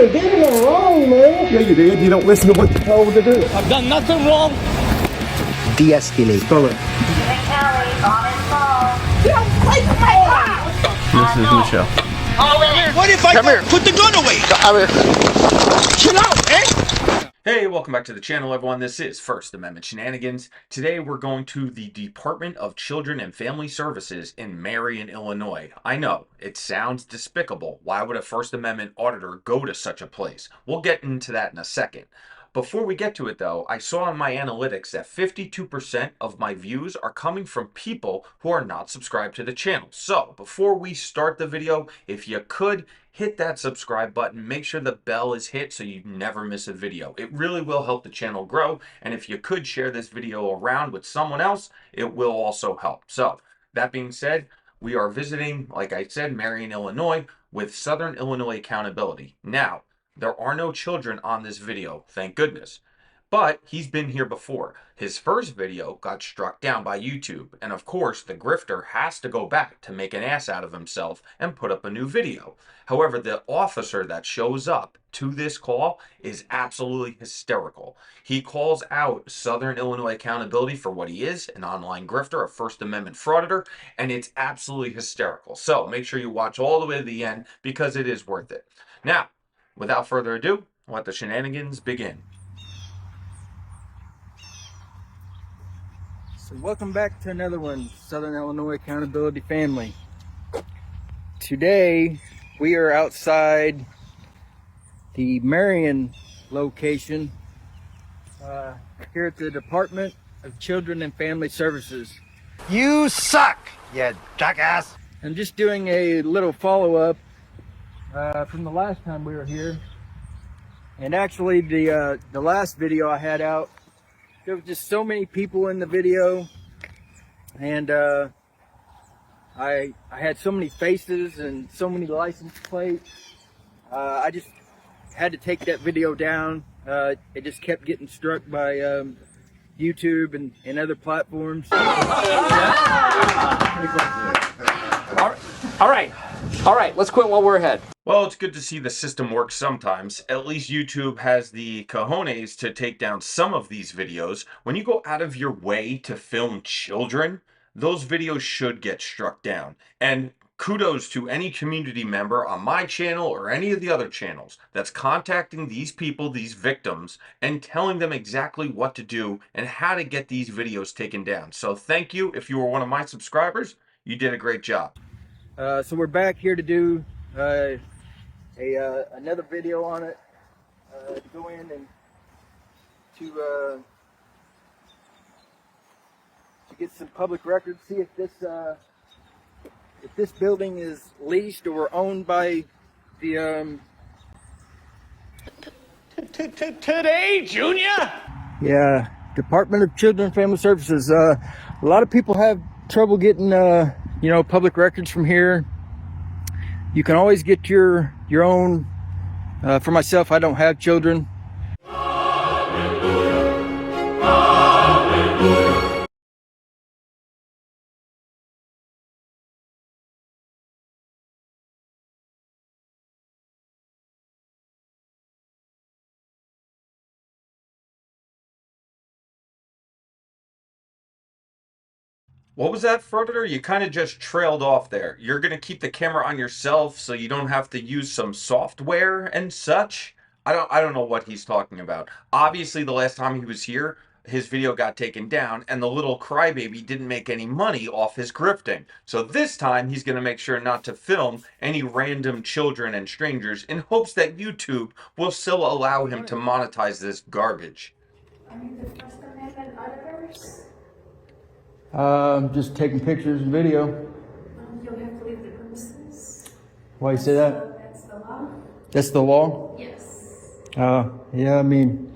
didn't do anything wrong, man. Yeah, you did. You don't listen to what you're told to do. I've done nothing wrong. De-escalate. Spell it. This is Michelle. What if I put the gun away? Chill out, eh? Hey, welcome back to the channel, everyone. This is First Amendment Shenanigans. Today we're going to the Department of Children and Family Services in Marion, Illinois. I know, it sounds despicable. Why would a First Amendment auditor go to such a place? We'll get into that in a second. Before we get to it, though, I saw in my analytics that 52% of my views are coming from people who are not subscribed to the channel. So, before we start the video, if you could, hit that subscribe button. Make sure the bell is hit so you never miss a video. It really will help the channel grow. And if you could share this video around with someone else, it will also help. So, that being said, we are visiting, like I said, Marion, Illinois with Southern Illinois Accountability. Now, there are no children on this video, thank goodness. But he's been here before. His first video got struck down by YouTube. And of course, the grifter has to go back to make an ass out of himself and put up a new video. However, the officer that shows up to this call is absolutely hysterical. He calls out Southern Illinois Accountability for what he is, an online grifter, a First Amendment Frauditor, and it's absolutely hysterical. So make sure you watch all the way to the end because it is worth it. Now, without further ado, let the shenanigans begin. So welcome back to another one, Southern Illinois Accountability family. Today we are outside the Marion location here at the Department of Children and Family Services. You suck, you jackass. I'm just doing a little follow-up from the last time we were here. And actually the last video I had out, there was just so many people in the video, and I had so many faces and so many license plates. I just had to take that video down. It just kept getting struck by YouTube and other platforms. All right, let's quit while we're ahead. Well, it's good to see the system work sometimes. At least YouTube has the cojones to take down some of these videos. When you go out of your way to film children, those videos should get struck down. And kudos to any community member on my channel or any of the other channels that's contacting these people, these victims, and telling them exactly what to do and how to get these videos taken down. So thank you. If you were one of my subscribers, you did a great job. So we're back here to do another video on it, to go in and to get some public records, see if this building is leased or owned by the Today, Junior? Yeah, Department of Children and Family Services. A lot of people have trouble getting public records from here. You can always get your own. For myself, I don't have children. What was that, Frauditor? You kind of just trailed off there. You're going to keep the camera on yourself so you don't have to use some software and such? I don't know what he's talking about. Obviously, the last time he was here, his video got taken down and the little crybaby didn't make any money off his grifting. So this time, he's going to make sure not to film any random children and strangers in hopes that YouTube will still allow him to monetize this garbage. Are you the First Amendment auditors? Just taking pictures and video. You'll have to leave the premises. Why you say that? That's the law. That's the law? Yes. Yeah, I mean,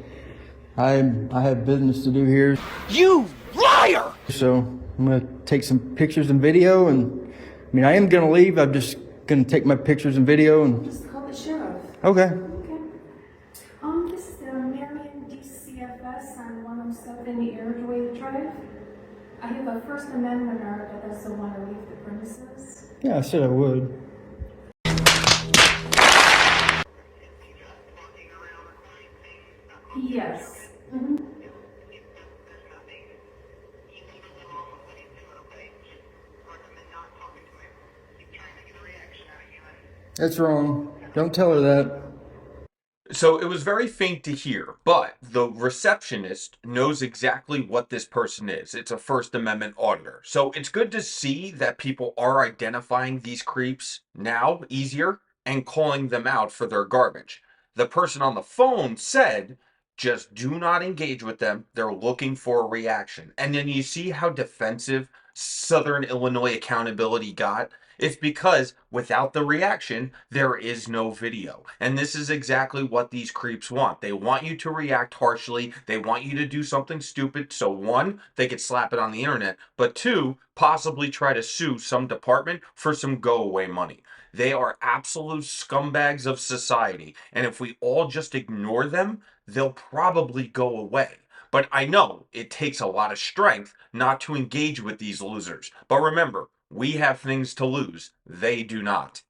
I have business to do here. You liar! So I'm gonna take some pictures and video, and I mean, I am gonna leave. I'm just gonna take my pictures and video and. Just call the sheriff. Okay. Okay. This is the Marion DCFS on 107 Airdway Drive. I have a First Amendment that doesn't want to leave the premises. Yeah, I said I would. Yes. That's wrong. Don't tell her that. So it was very faint to hear, but the receptionist knows exactly what this person is. It's a First Amendment auditor. So it's good to see that people are identifying these creeps now easier and calling them out for their garbage. The person on the phone said, just do not engage with them. They're looking for a reaction. And then you see how defensive Southern Illinois accountability got. It's because without the reaction, there is no video. And this is exactly what these creeps want. They want you to react harshly. They want you to do something stupid. So one, they could slap it on the internet. But two, possibly try to sue some department for some go-away money. They are absolute scumbags of society. And if we all just ignore them, they'll probably go away. But I know it takes a lot of strength not to engage with these losers. But remember, we have things to lose. They do not.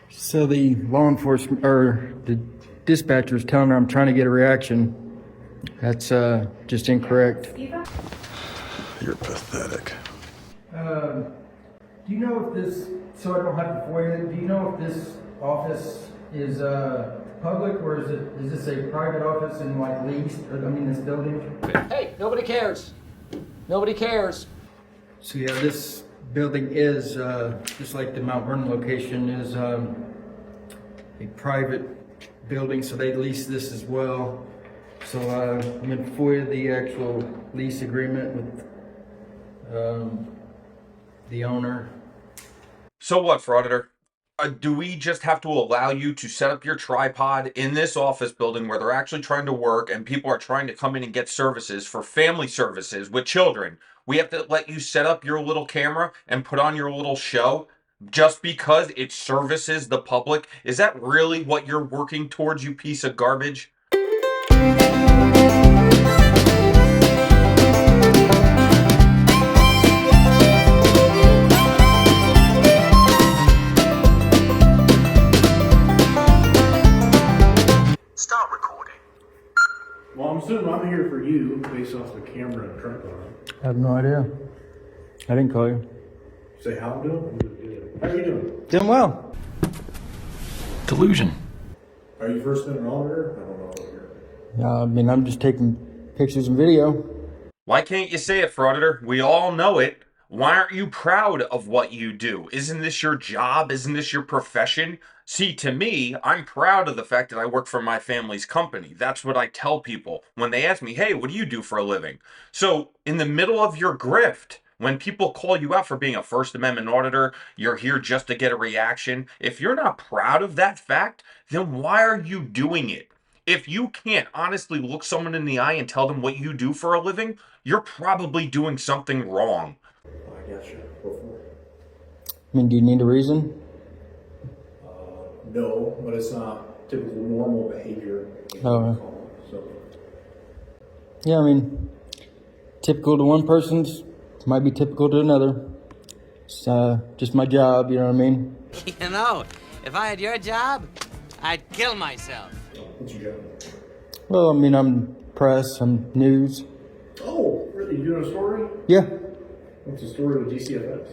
So the law enforcement or the dispatcher is telling her I'm trying to get a reaction. That's just incorrect. You're pathetic. Do you know if this, so I don't have to FOIA it, do you know if this office is public or is this a private office and like leased, or, I mean this building? Hey, nobody cares. Nobody cares. So yeah, this building is, just like the Mount Vernon location, is a private building, so they lease this as well. So I'm going to FOIA the actual lease agreement with the owner. So what, Frauditor? Do we just have to allow you to set up your tripod in this office building where they're actually trying to work and people are trying to come in and get services for family services with children? We have to let you set up your little camera and put on your little show just because it services the public? Is that really what you're working towards, you piece of garbage? Start recording. Well, I'm assuming I'm here for you based off the camera and tripod. I have no idea. I didn't call you. Say how I'm doing? How are you doing? Doing well. Delusion. Are you First Amendment auditor? I don't know what you're. I mean, I'm just taking pictures and video. Why can't you say it, Frauditor? We all know it. Why aren't you proud of what you do? Isn't this your job? Isn't this your profession? See, to me, I'm proud of the fact that I work for my family's company. That's what I tell people when they ask me, hey, what do you do for a living? So, in the middle of your grift, when people call you out for being a First Amendment auditor, you're here just to get a reaction. If you're not proud of that fact, then why are you doing it? If you can't honestly look someone in the eye and tell them what you do for a living, you're probably doing something wrong. I got you. Go for it. I mean, do you need a reason? No, but it's not typical normal behavior. Oh. So Yeah, I mean, typical to one person's might be typical to another. It's just my job, you know what I mean? You know, if I had your job, I'd kill myself. what's your job? Well, I mean, I'm press, I'm news. Oh, really? You doing a story? Yeah. What's the story with DCFS?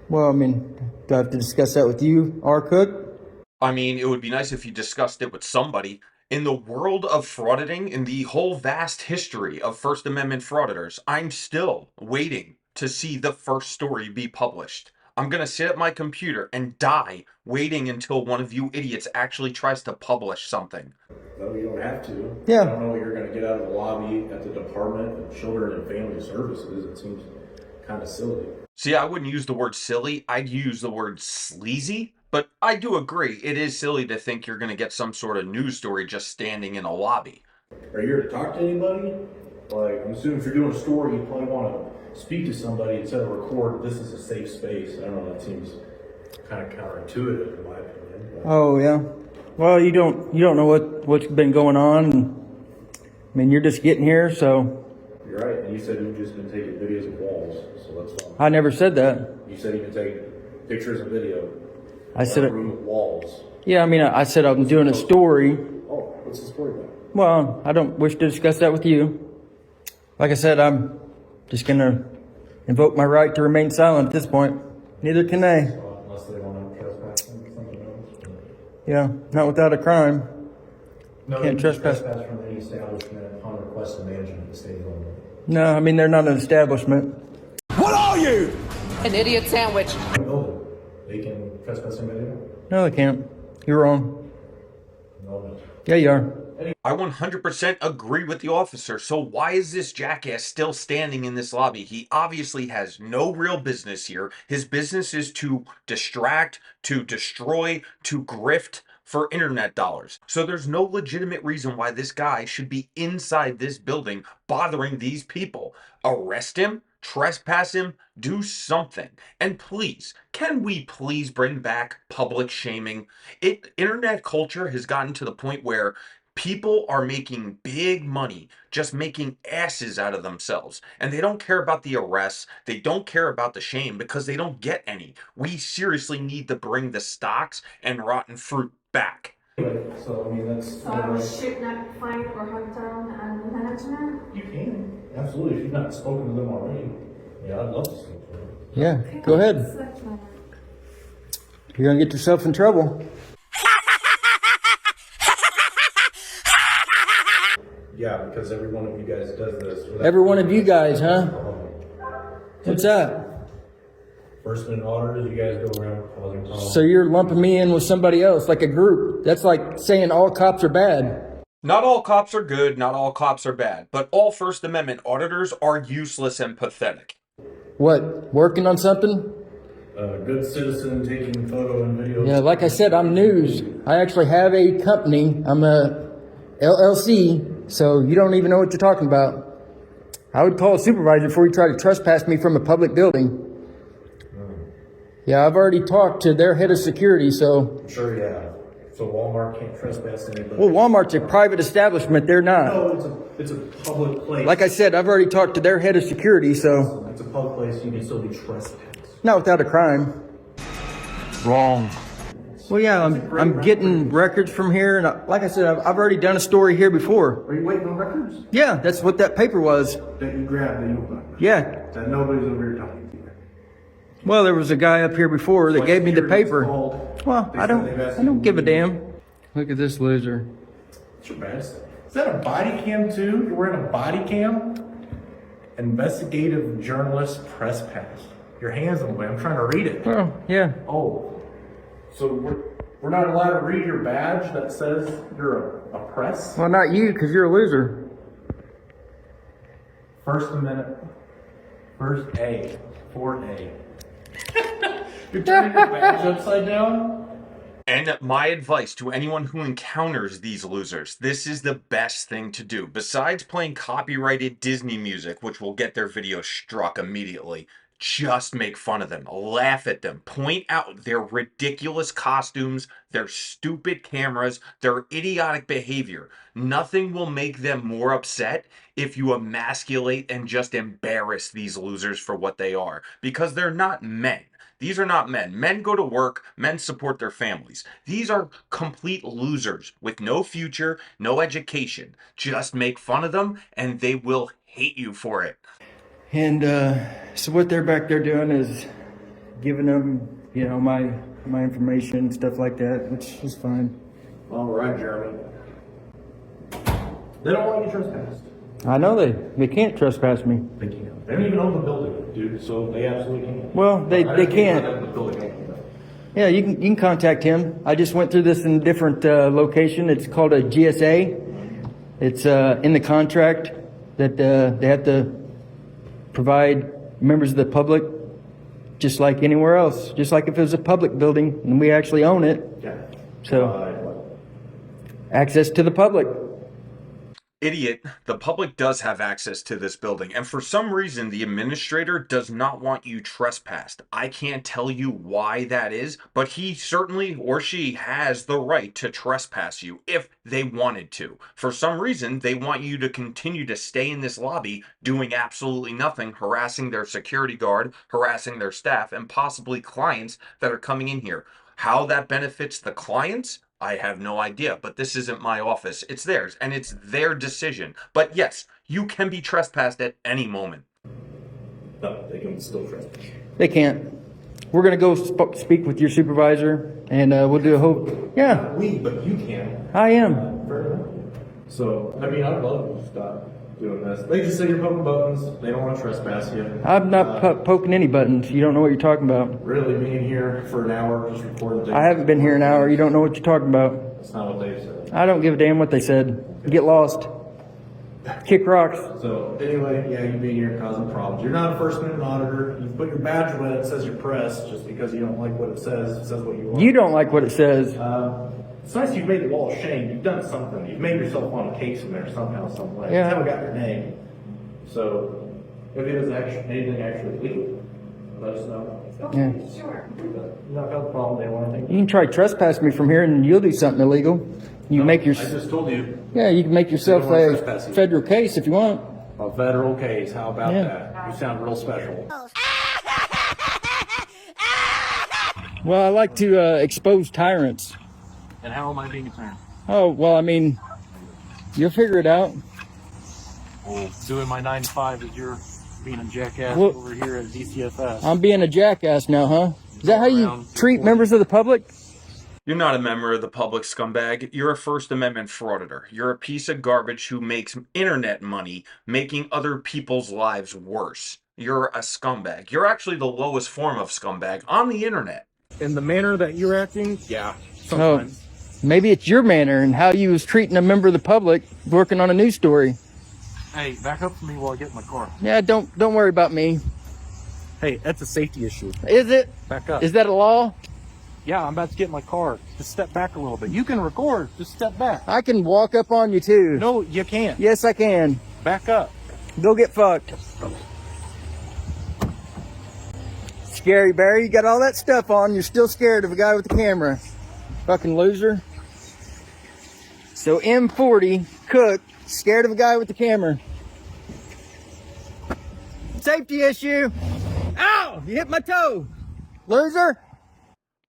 Well, I mean, do I have to discuss that with you, R. Cook? I mean, it would be nice if you discussed it with somebody. In the world of frauditing, in the whole vast history of First Amendment frauditors, I'm still waiting to see the first story be published. I'm going to sit at my computer and die waiting until one of you idiots actually tries to publish something. No, you don't have to. Yeah. I don't know what you're going to get out of the lobby at the Department of Children and Family Services. It seems kind of silly. See, I wouldn't use the word silly. I'd use the word sleazy. But I do agree, it is silly to think you're going to get some sort of news story just standing in a lobby. Are you here to talk to anybody? Like, I'm assuming if you're doing a story, you probably want to speak to somebody instead of record. This is a safe space. I don't know, that seems kind of counterintuitive in my opinion. But. Oh, yeah. Well, you don't know what's been going on. I mean, you're just getting here, so. You're right, and you said you've just been taking videos of walls, so that's fine. I never said that. You said you've been taking pictures and video. I said it. Room with walls. Yeah, I mean, I said I'm doing a story. Oh, what's the story about? Well, I don't wish to discuss that with you. Like I said, I'm just gonna invoke my right to remain silent at this point. Neither can they. Unless they want to trespass or something else. Yeah, not without a crime. No, Can't you can trespass. trespass from any establishment upon request of management of the state of Illinois. No, I mean, they're not an establishment. What are you? An idiot sandwich. Building. They can trespass somebody there? No, they can't. You're wrong. No. Yeah, you are. I 100% agree with the officer. So why is this jackass still standing in this lobby? He obviously has no real business here. His business is to distract, to destroy, to grift for internet dollars. So there's no legitimate reason why this guy should be inside this building bothering these people. Arrest him, trespass him, do something. And please, can we please bring back public shaming? Internet culture has gotten to the point where people are making big money just making asses out of themselves. And they don't care about the arrests. They don't care about the shame because they don't get any. We seriously need to bring the stocks and rotten fruit back. Anyway, so I mean that's. So I should not find or hunt down management? You can absolutely if you've not spoken to them already. Yeah, I'd love to speak to them. Yeah, go ahead. You're gonna get yourself in trouble. Yeah, because every one of you guys does this. Every one of you guys, huh? What's that? First Amendment auditors, you guys go around causing problems. So you're lumping me in with somebody else, like a group. That's like saying all cops are bad. Not all cops are good, not all cops are bad, but all First Amendment auditors are useless and pathetic. What, working on something? A good citizen taking photo and video. Yeah, like I said, I'm news. I actually have a company. I'm a LLC, so you don't even know what you're talking about. I would call a supervisor before you try to trespass me from a public building. Yeah, I've already talked to their head of security, so... I'm sure you have. So Walmart can't trespass anybody? Well, Walmart's a private establishment. They're not. No, it's a public place. Like I said, I've already talked to their head of security, so... It's a public place, you can still be trespassed. Not without a crime. Wrong. Well, yeah, I'm getting records from here, and like I said, I've already done a story here before. Are you waiting on records? Yeah, that's what that paper was. That you grabbed, that you opened? Yeah. That nobody's over here talking to you? Well, there was a guy up here before that gave me the paper. Well, I don't give a damn. Look at this loser. What's your badge? Is that a body cam too? You're wearing a body cam? Investigative journalist trespass. Your hands on the way. I'm trying to read it. Well, yeah. Oh. So we're not allowed to read your badge that says you're a press? Well, not you, because you're a loser. First Amendment. First A. 4A. You're turning your badge upside down? And my advice to anyone who encounters these losers, this is the best thing to do. Besides playing copyrighted Disney music, which will get their video struck immediately, just make fun of them, laugh at them, point out their ridiculous costumes, their stupid cameras, their idiotic behavior. Nothing will make them more upset if you emasculate and just embarrass these losers for what they are, because they're not men. These are not men. Men go to work. Men support their families. These are complete losers with no future, no education. Just make fun of them and they will hate you for it. And so what they're back there doing is giving them, you know, my information, stuff like that, which is fine. All right, Jeremy. They don't want you trespassed. I know they can't trespass me. They can't. They don't even own the building, dude, so they absolutely can't. Well, they can't. Yeah, you can contact him. I just went through this in a different location. It's called a GSA. It's in the contract that they have to provide members of the public, just like anywhere else. Just like if it was a public building and we actually own it. Yeah. So, access to the public. Idiot, the public does have access to this building, and for some reason the administrator does not want you trespassed. I can't tell you why that is, but he certainly or she has the right to trespass you if they wanted to. For some reason, they want you to continue to stay in this lobby doing absolutely nothing, harassing their security guard, harassing their staff, and possibly clients that are coming in here. How that benefits the clients, I have no idea, but this isn't my office. It's theirs, and it's their decision. But yes, you can be trespassed at any moment. No, they can still trespass. They can't. We're going to go speak with your supervisor, and we'll do a whole... Yeah, But you can. I am. Fair enough. So, I mean, I'd love to stop doing this. They just say you're poking buttons. They don't want to trespass you. I'm not poking any buttons. You don't know what you're talking about. Really being here for an hour just recording things. I haven't been here an hour. You don't know what you're talking about. That's not what they said. I don't give a damn what they said. Get lost. Kick rocks. So, anyway, yeah, you being here causing problems. You're not a First Amendment auditor. You put your badge on it, it says you're press just because you don't like what it says. It says what you want. You don't like what it says. It's nice you've made the wall of shame. You've done something. You've made yourself on a case in there somehow, some way. Yeah. That's how it got your name. So, if it is anything actually legal, let us know. Okay, sure. Not got the problem. They want anything. You can try trespass me from here and you'll do something illegal. You make your... I just told you. Yeah, you can make yourself You don't want a trespassing. federal case if you want. A federal case. How about Yeah. that? You sound real special. Well, I like to expose tyrants. And how am I being a tyrant? Oh, well, I mean, you'll figure it out. Well, doing my 9 to 5 is you're being a jackass Well- over here at DCFS. I'm being a jackass now, huh? Is that how you treat members of the public? You're not a member of the public, scumbag. You're a First Amendment frauditor. You're a piece of garbage who makes internet money making other people's lives worse. You're a scumbag. You're actually the lowest form of scumbag on the internet. In the manner that you're acting, yeah, Oh, sometimes. maybe it's your manner and how you was treating a member of the public working on a news story. Hey, back up for me while I get in my car. Yeah, don't worry about me. Hey, that's a safety issue. Is it? Back up. Is that a law? Yeah, I'm about to get in my car. Just step back a little bit. You can record. Just step back. I can walk up on you too. No, you can't. Yes, I can. Back up. Go get fucked. Scary Barry, you got all that stuff on. You're still scared of a guy with a camera. Fucking loser. So M40, Cook, scared of a guy with the camera. Safety issue. Ow! You hit my toe. Loser.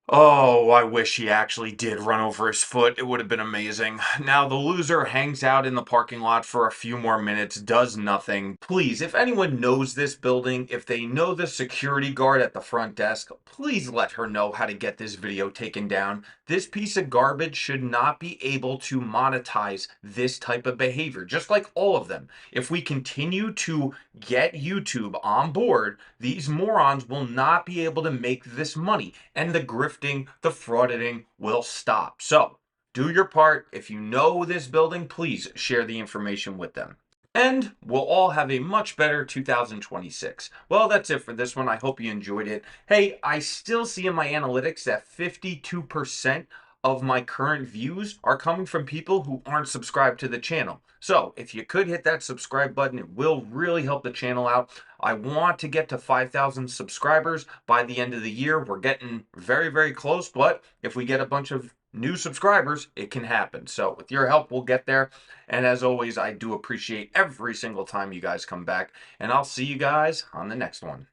Oh, I wish he actually did run over his foot. It would have been amazing. Now, the loser hangs out in the parking lot for a few more minutes, does nothing. Please, if anyone knows this building, if they know the security guard at the front desk, please let her know how to get this video taken down. This piece of garbage should not be able to monetize this type of behavior, just like all of them. If we continue to get YouTube on board, these morons will not be able to make this money, and the grifting, the frauditing will stop. So, do your part. If you know this building, please share the information with them. And we'll all have a much better 2026. Well, that's it for this one. I hope you enjoyed it. Hey, I still see in my analytics that 52% of my current views are coming from people who aren't subscribed to the channel. So if you could hit that subscribe button, it will really help the channel out. I want to get to 5,000 subscribers by the end of the year. We're getting very, very close, but if we get a bunch of new subscribers, it can happen. So with your help, we'll get there. And as always, I do appreciate every single time you guys come back. And I'll see you guys on the next one.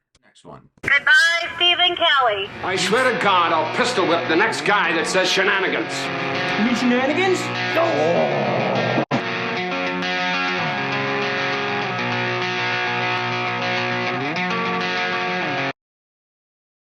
Goodbye, Stephen Kelly. I swear to God, I'll pistol whip the next guy that says shenanigans. You mean shenanigans? Oh.